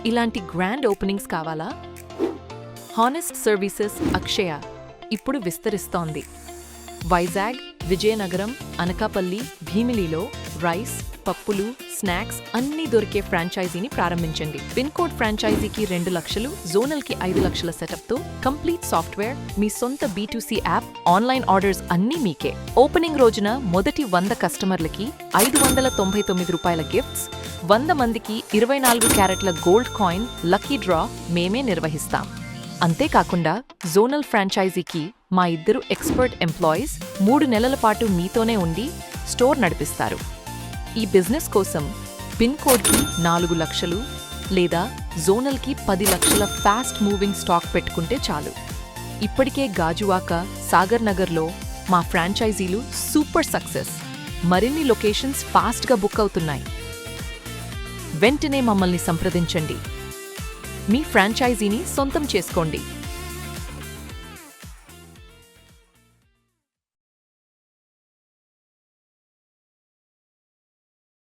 ఇలాంటి grand openings కావాలా? Honest services అక్షయ ఇప్పుడు విస్తరిస్తోంది. వైజాగ్, విజయనగరం, అనకాపల్లి, భీమిలిలో రైస్, పప్పులు, స్నాక్స్ అన్నీ దొరికే ఫ్రాంచైజీని ప్రారంభించండి. పిన్ కోడ్ ఫ్రాంచైజీకి 2 లక్షలు, జోనల్కి 5 లక్షల సెటప్తో కంప్లీట్ సాఫ్ట్వేర్, మీ సొంత B2C యాప్, ఆన్లైన్ ఆర్డర్స్ అన్నీ మీకే. ఓపెనింగ్ రోజున మొదటి 100 కస్టమర్లకి ₹599 గిఫ్ట్స్, 100 మందికి 24 క్యారెట్ల గోల్డ్ కాయిన్ లక్కీ డ్రా మేమే నిర్వహిస్తాం. అంతేకాకుండా జోనల్ ఫ్రాంచైజీకి మా 2 ఎక్స్పర్ట్ ఎంప్లాయీస్ 3 నెలల పాటు మీతోనే ఉండి స్టోర్ నడిపిస్తారు. ఈ బిజినెస్ కోసం పిన్ కోడ్కి 4 లక్షలు లేదా జోనల్కి 10 లక్షల ఫాస్ట్ మూవింగ్ స్టాక్ పెట్టుకుంటే చాలు. ఇప్పటికే గాజువాక, సాగర్ నగర్లో మా ఫ్రాంచైజీలు సూపర్ సక్సెస్. మరిన్ని లొకేషన్స్ ఫాస్ట్గా బుక్ అవుతున్నాయి. వెంటనే మమ్మల్ని సంప్రదించండి. మీ ఫ్రాంచైజీని సొంతం చేసుకోండి.